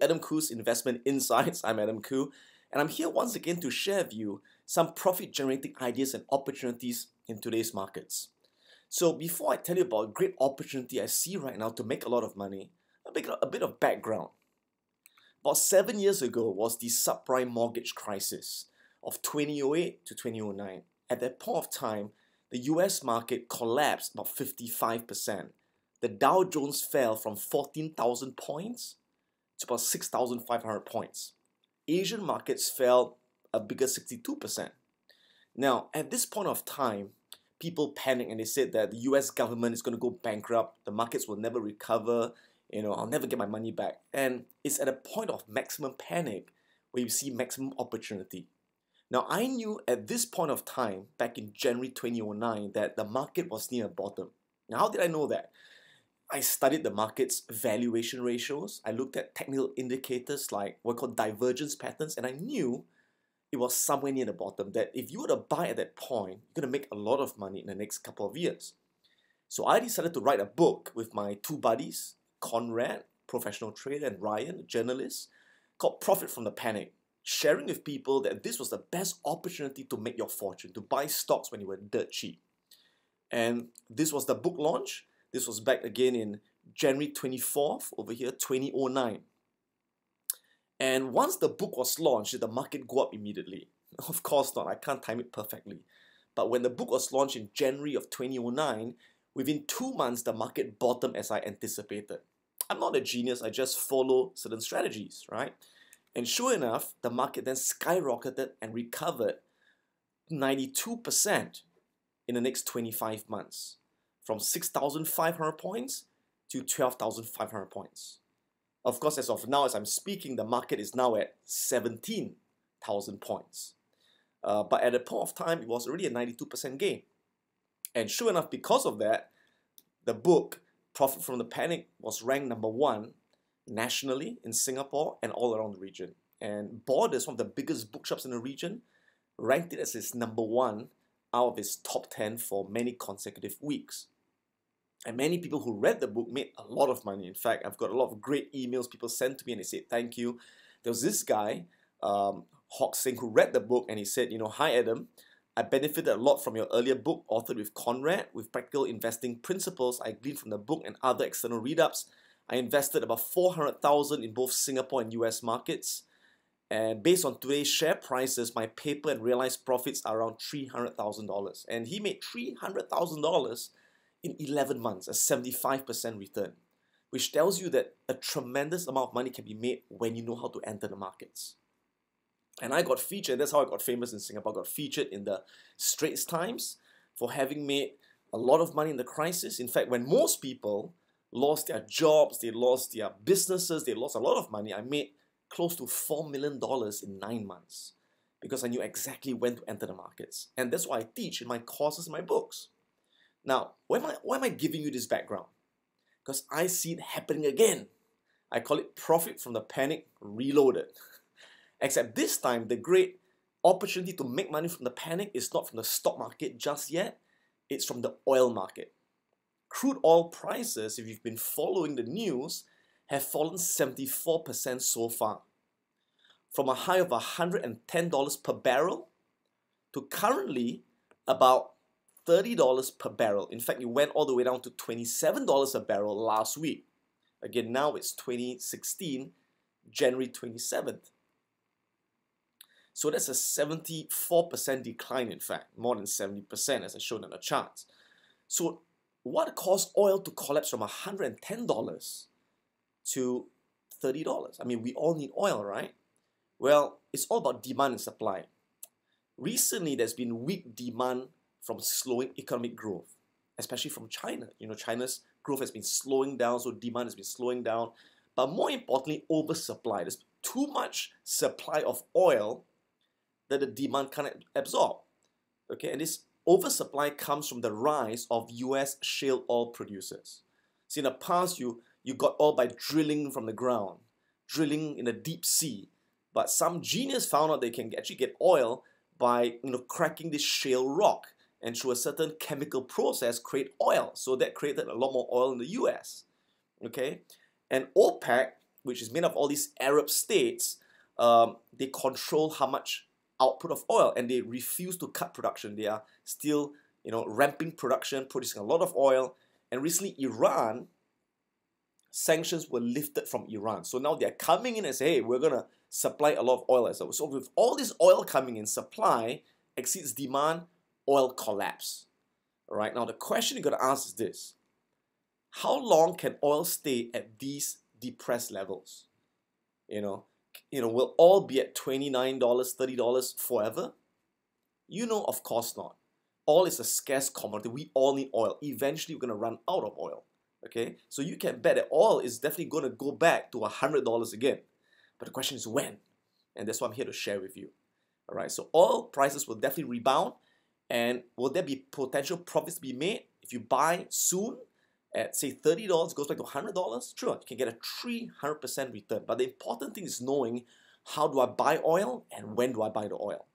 Adam Khoo's Investment Insights. I'm Adam Khoo, and I'm here once again to share with you some profit-generating ideas and opportunities in today's markets. So before I tell you about a great opportunity I see right now to make a lot of money, a bit of background. About 7 years ago was the subprime mortgage crisis of 2008 to 2009. At that point of time, the US market collapsed about 55%. The Dow Jones fell from 14,000 points to about 6,500 points. Asian markets fell a bigger 62%. Now, at this point of time, people panicked and they said that the US government is going to go bankrupt, the markets will never recover, I'll never get my money back. And it's at a point of maximum panic where you see maximum opportunity. Now, I knew at this point of time, back in January 2009, that the market was near a bottom. Now, how did I know that? I studied the market's valuation ratios. I looked at technical indicators like what we call divergence patterns, and I knew it was somewhere near the bottom, that if you were to buy at that point, you're going to make a lot of money in the next couple of years. So I decided to write a book with my two buddies, Conrad, professional trader, and Ryan, a journalist, called Profit from the Panic, sharing with people that this was the best opportunity to make your fortune, to buy stocks when you were dirt cheap. And this was the book launch. This was back again in January 24th, over here, 2009. And once the book was launched, did the market go up immediately? Of course not, I can't time it perfectly. But when the book was launched in January of 2009, within 2 months, the market bottomed as I anticipated. I'm not a genius, I just follow certain strategies, right? And sure enough, the market then skyrocketed and recovered 92% in the next 25 months. From 6,500 points to 12,500 points. Of course, as of now, as I'm speaking, the market is now at 17,000 points. But at a point of time, it was already a 92% gain. And sure enough, because of that, the book, Profit from the Panic, was ranked #1 nationally in Singapore and all around the region. And Borders, one of the biggest bookshops in the region, ranked it as its #1 out of its top 10 for many consecutive weeks. And many people who read the book made a lot of money. In fact, I've got a lot of great emails people sent to me and they said, thank you. There was this guy, Singh, who read the book and he said, hi Adam, I benefited a lot from your earlier book, authored with Conrad, with practical investing principles I gleaned from the book and other external read-ups. I invested about 400,000 in both Singapore and US markets. And based on today's share prices, my paper and realized profits are around $300,000. And he made $300,000 in 11 months, a 75% return, which tells you that a tremendous amount of money can be made when you know how to enter the markets. And I got featured, that's how I got famous in Singapore, I got featured in the Straits Times for having made a lot of money in the crisis. In fact, when most people lost their jobs, they lost their businesses, they lost a lot of money, I made close to $4 million in 9 months because I knew exactly when to enter the markets. And that's what I teach in my courses and my books. Now, why am I giving you this background? Because I see it happening again. I call it Profit from the Panic Reloaded. Except this time, the great opportunity to make money from the panic is not from the stock market just yet. It's from the oil market. Crude oil prices, if you've been following the news, have fallen 74% so far. From a high of $110 per barrel to currently about $30 per barrel. In fact, it went all the way down to $27 a barrel last week. Again, now it's 2016, January 27th. So that's a 74% decline, in fact, more than 70% as I showed on the charts. So what caused oil to collapse from $110 to $30? I mean, we all need oil, right? Well, it's all about demand and supply. Recently, there's been weak demand from slowing economic growth, especially from China. China's growth has been slowing down, so demand has been slowing down. But more importantly, oversupply. There's too much supply of oil that the demand can't absorb. Okay, and this oversupply comes from the rise of US shale oil producers. See, in the past, you got oil by drilling from the ground, drilling in the deep sea. But some genius found out they can actually get oil by cracking this shale rock and through a certain chemical process create oil. So that created a lot more oil in the US. Okay, and OPEC, which is made up of all these Arab states, they control how much output of oil, and they refuse to cut production. They are still, ramping production, producing a lot of oil. And recently, Iran, sanctions were lifted from Iran. So now they're coming in and say, hey, we're going to supply a lot of oil as well. So with all this oil coming in, supply exceeds demand, oil collapse. All right, now the question you got to ask is this: how long can oil stay at these depressed levels? Will oil be at $29, $30 forever? Of course not. Oil is a scarce commodity. We all need oil. Eventually, we're going to run out of oil. Okay, so you can bet that oil is definitely going to go back to $100 again. But the question is when? And that's what I'm here to share with you. All right, so oil prices will definitely rebound. And will there be potential profits to be made if you buy soon at, say, $30, goes back to $100? Sure, you can get a 300% return. But the important thing is knowing, how do I buy oil and when do I buy the oil?